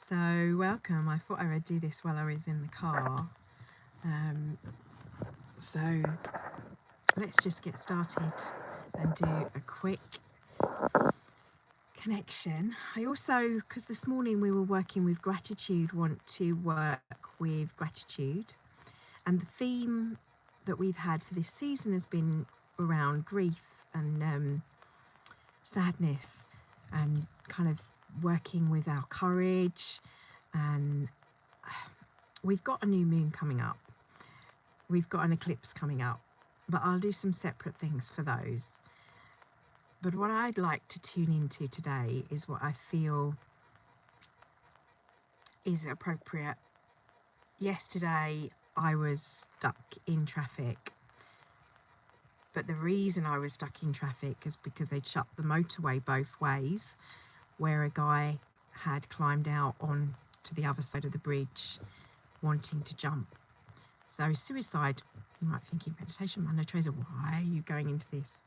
So welcome. I thought I would do this while I was in the car. So let's just get started and do a quick connection. I also, because this morning we were working with gratitude, want to work with gratitude. And the theme that we've had for this season has been around grief and sadness, and kind of working with our courage. And we've got a new moon coming up, we've got an eclipse coming up, but I'll do some separate things for those. But what I'd like to tune into today is what I feel is appropriate. Yesterday I was stuck in traffic, but the reason I was stuck in traffic is because they'd shut the motorway both ways, where a guy had climbed out on to the other side of the bridge wanting to jump. So suicide, you might think, in meditation, Mother Teresa, why are you going into this?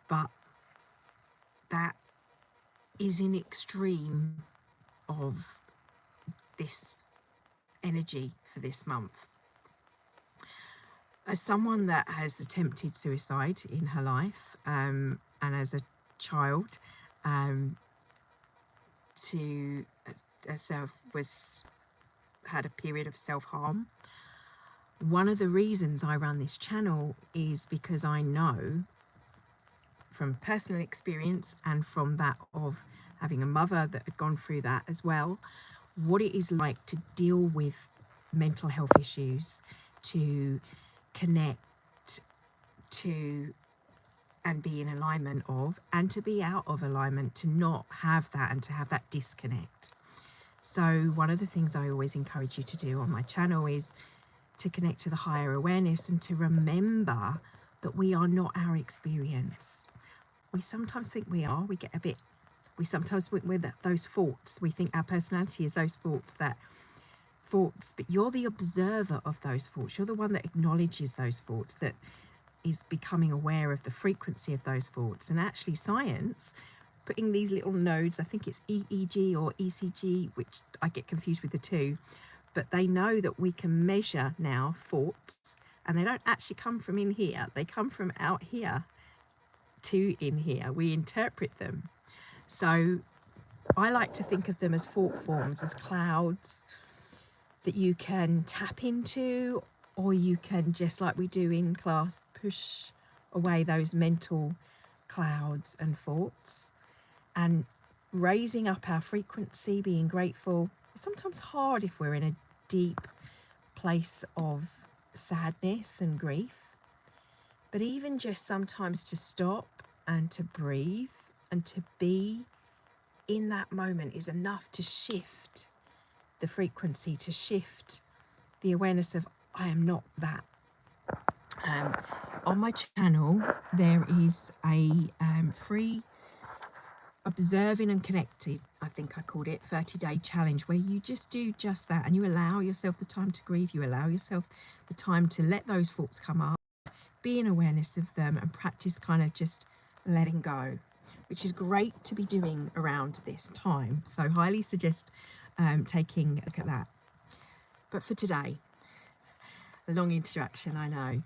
But that is an extreme of this energy for this month. As someone that has attempted suicide in her life, and as a child, to herself had a period of self-harm. One of the reasons I run this channel is because I know from personal experience and from that of having a mother that had gone through that as well, what it is like to deal with mental health issues, to connect to and be in alignment of, and to be out of alignment, to not have that and to have that disconnect. So one of the things I always encourage you to do on my channel is to connect to the higher awareness and to remember that we are not our experience. We sometimes think we are. We sometimes think we're those thoughts. We think our personality is those thoughts, but you're the observer of those thoughts. You're the one that acknowledges those thoughts, that is becoming aware of the frequency of those thoughts. And actually science, putting these little nodes, I think it's EEG or ECG, which I get confused with the two, but they know that we can measure now thoughts, and they don't actually come from in here, they come from out here to in here. We interpret them. So I like to think of them as thought forms, as clouds that you can tap into, or you can, just like we do in class, push away those mental clouds and thoughts. And raising up our frequency, being grateful, is sometimes hard if we're in a deep place of sadness and grief. But even just sometimes to stop and to breathe and to be in that moment is enough to shift the frequency, to shift the awareness of, I am not that. On my channel, there is a free observing and connected, I think I called it, 30-day challenge, where you just do just that, and you allow yourself the time to grieve, you allow yourself the time to let those thoughts come up, be in awareness of them, and practice kind of just letting go, which is great to be doing around this time. So highly suggest taking a look at that. But for today, a long introduction, I know,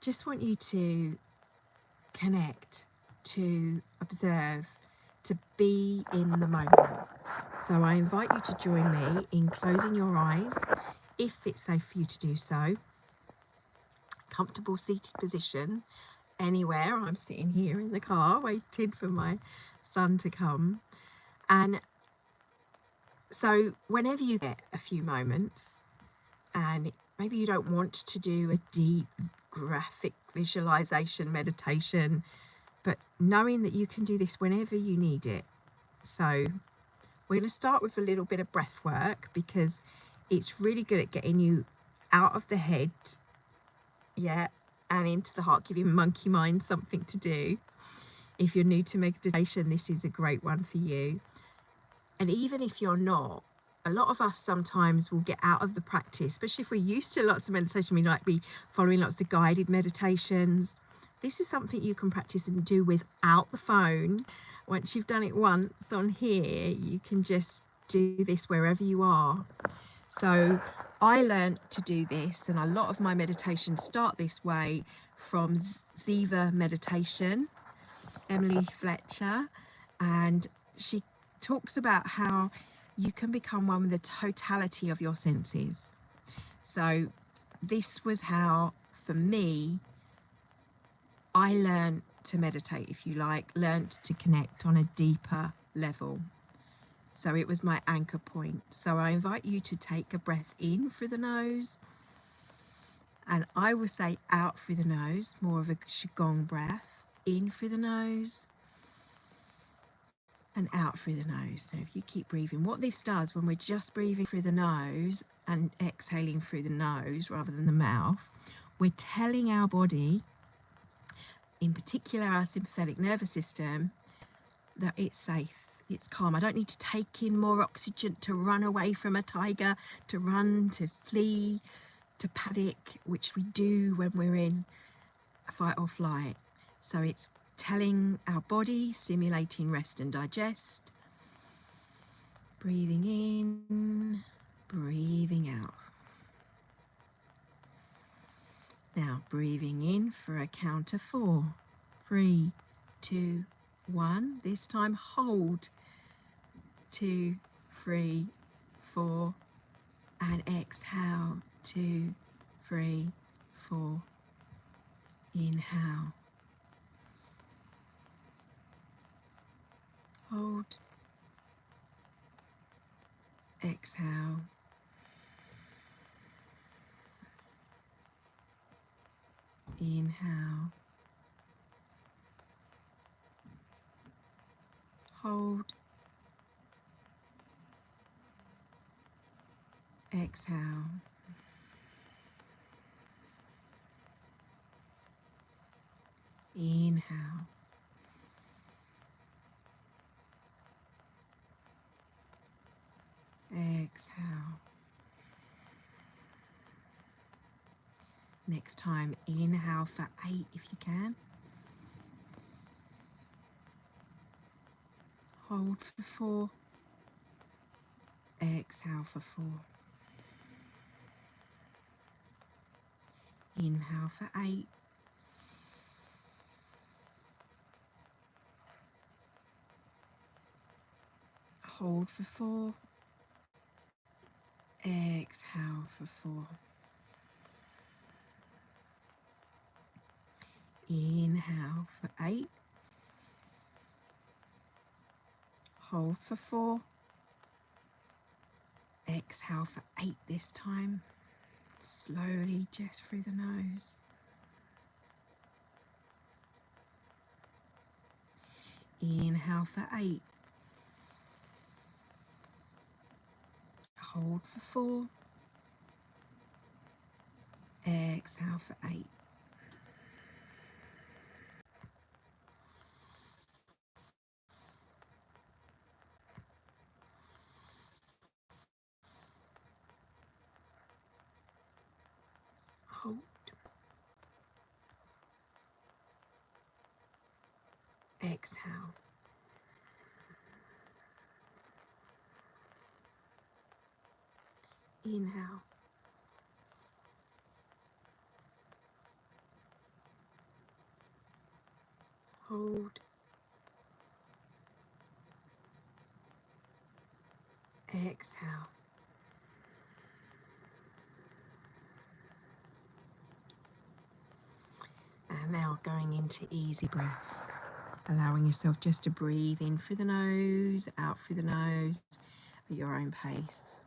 just want you to connect, to observe, to be in the moment. So I invite you to join me in closing your eyes, if it's safe for you to do so. Comfortable seated position, anywhere. I'm sitting here in the car waiting for my son to come. And so whenever you get a few moments, and maybe you don't want to do a deep graphic visualization meditation, but knowing that you can do this whenever you need it. So we're going to start with a little bit of breath work, because it's really good at getting you out of the head, and into the heart, giving monkey mind something to do. If you're new to meditation, this is a great one for you. And even if you're not, a lot of us sometimes will get out of the practice, especially if we're used to lots of meditation. We might be following lots of guided meditations. This is something you can practice and do without the phone. Once you've done it once on here, you can just do this wherever you are. So I learned to do this, and a lot of my meditations start this way, from Ziva meditation, Emily Fletcher, and she talks about how you can become one with the totality of your senses. So this was how, for me, I learned to meditate, if you like, learned to connect on a deeper level. So it was my anchor point. So I invite you to take a breath in through the nose, and I will say out through the nose, more of a qigong breath. In through the nose and out through the nose. Now if you keep breathing, what this does when we're just breathing through the nose and exhaling through the nose rather than the mouth, we're telling our body, in particular our sympathetic nervous system, that it's safe, it's calm. I don't need to take in more oxygen to run away from a tiger, to run, to flee, to panic, which we do when we're in fight or flight. So it's telling our body, stimulating rest and digest. Breathing in, breathing out. Now breathing in for a count of 4. 3, 2, 1. This time hold. 2, 3, 4. And exhale. 2, 3, 4. Inhale. Hold. Exhale. Inhale. Hold. Exhale. Inhale. Exhale. Next time, inhale for 8 if you can. Hold for 4. Exhale for 4. Inhale for 8. Hold for 4. Exhale for 4. Inhale for 8. Hold for 4. Exhale for 8 this time. Slowly, just through the nose. Inhale for 8. Hold for 4. Exhale for 8. Hold. Exhale. Inhale. Hold. Exhale. And now going into easy breath, allowing yourself just to breathe in through the nose, out through the nose at your own pace.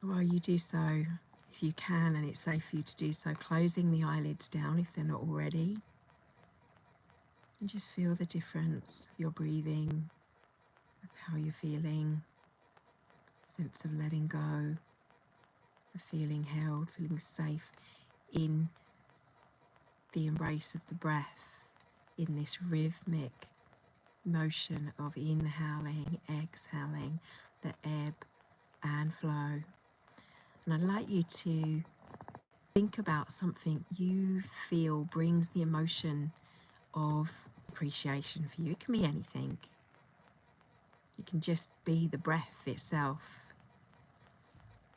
While you do so, if you can and it's safe for you to do so, closing the eyelids down if they're not already, and just feel the difference of your breathing, of how you're feeling, sense of letting go, of feeling held, feeling safe in the embrace of the breath, in this rhythmic motion of inhaling, exhaling, the ebb and flow. And I'd like you to think about something you feel brings the emotion of appreciation for you. It can be anything. It can just be the breath itself,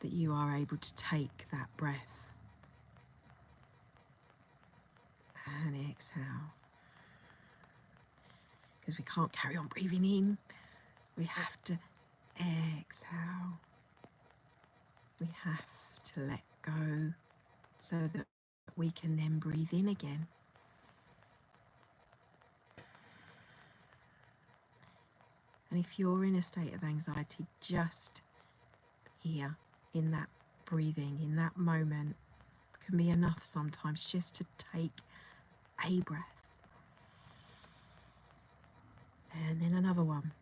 that you are able to take that breath and exhale. Because we can't carry on breathing in, we have to exhale. We have to let go so that we can then breathe in again. And if you're in a state of anxiety, just here, in that breathing, in that moment, can be enough sometimes just to take a breath. And then another one.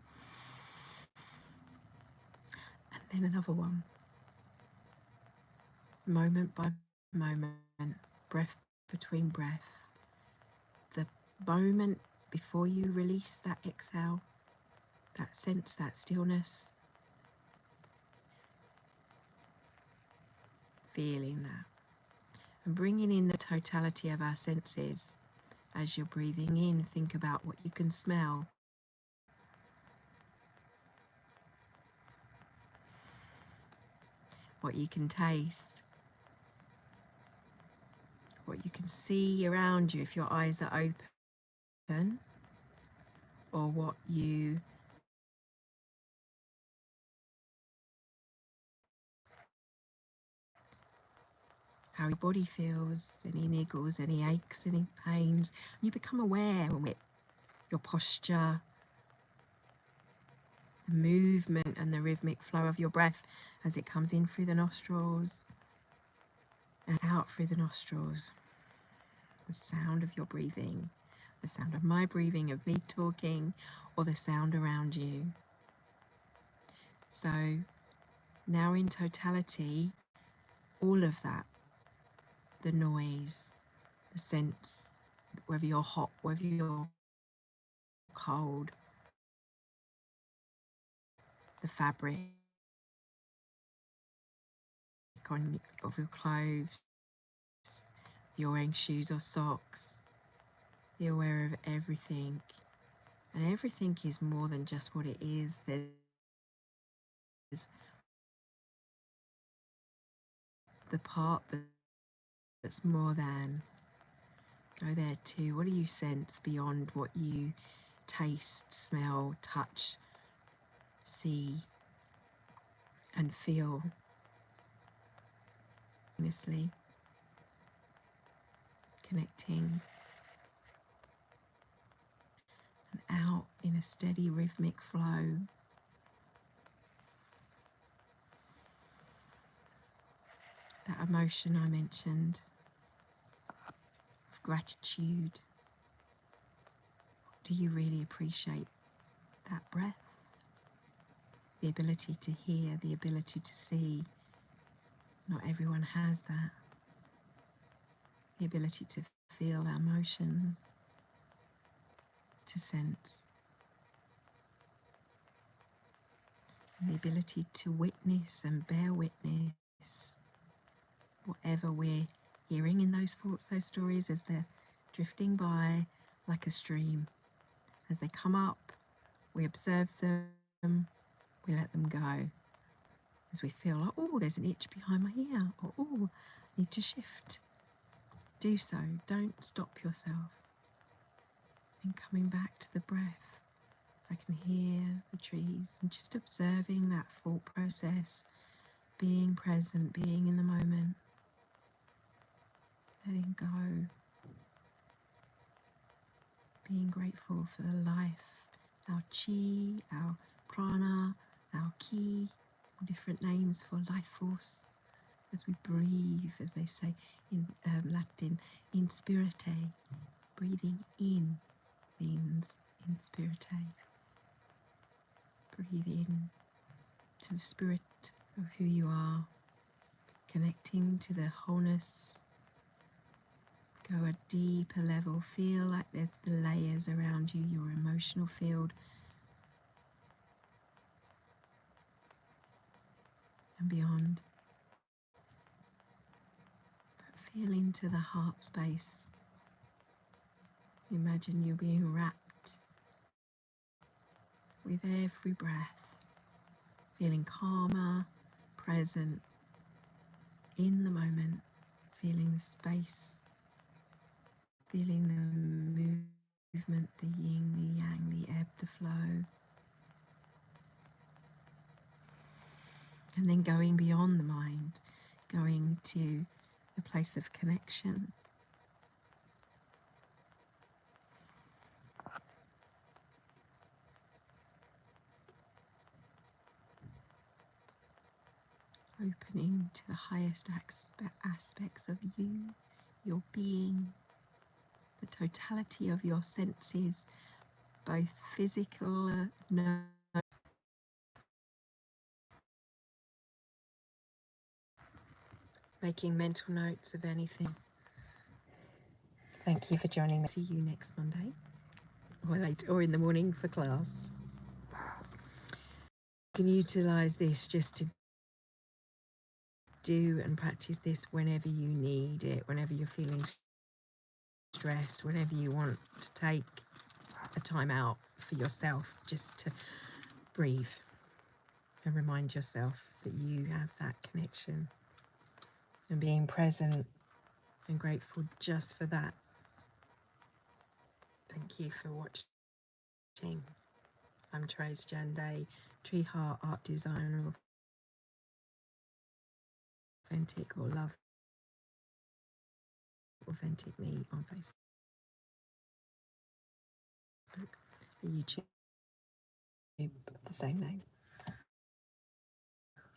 And then another one. Moment by moment, breath between breath. The moment before you release that exhale, that sense, that stillness, feeling that. And bringing in the totality of our senses. As you're breathing in, think about what you can smell. What you can taste. What you can see around you if your eyes are open. Or what you how your body feels, any niggles, any aches, any pains. You become aware with your posture, the movement and the rhythmic flow of your breath as it comes in through the nostrils and out through the nostrils. The sound of your breathing, the sound of my breathing, of me talking, or the sound around you. So now in totality, all of that, the noise, the sense, whether you're hot, whether you're cold, the fabric of your clothes, you're wearing shoes or socks, be aware of everything. And everything is more than just what it is. There's the part that's more than. Go there too. What do you sense beyond what you taste, smell, touch, see, and feel? Honestly, connecting and out in a steady rhythmic flow. That emotion I mentioned of gratitude. Do you really appreciate that breath? The ability to hear, the ability to see. Not everyone has that. The ability to feel our emotions, to sense. And the ability to witness and bear witness whatever we're hearing in those thoughts, those stories, as they're drifting by like a stream. As they come up, we observe them, we let them go. As we feel like, oh, there's an itch behind my ear, or oh, I need to shift. Do so, don't stop yourself. And coming back to the breath, I can hear the trees and just observing that thought process, being present, being in the moment, letting go, being grateful for the life, our chi, our prana, our ki, different names for life force. As we breathe, as they say in Latin, in spirite, breathing in means in spirite. Breathe in to the spirit of who you are, connecting to the wholeness. Go a deeper level, feel like there's layers around you, your emotional field, and beyond. Feel into the heart space. Imagine you being wrapped with every breath, feeling calmer, present, in the moment, feeling the space, feeling the movement, the yin, the yang, the ebb, the flow. And then going beyond the mind, going to a place of connection. Opening to the highest aspects of you, your being, the totality of your senses, both physical, making mental notes of anything. Thank you for joining me. See you next Monday or later, or in the morning for class. You can utilize this just to do and practice this whenever you need it, whenever you're feeling stressed, whenever you want to take a time out for yourself, just to breathe and remind yourself that you have that connection, and being present and grateful just for that. Thank you for watching. I'm Therese Jande, Tree Heart Art Designer of Authentic or Love Authentic Me on Facebook, YouTube, the same name.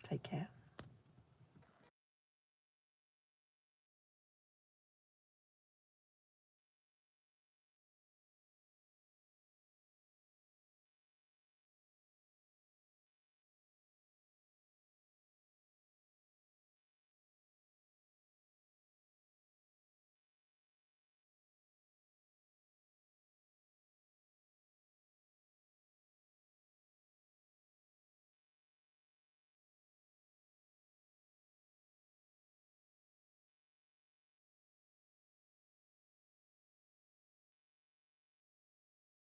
Take care.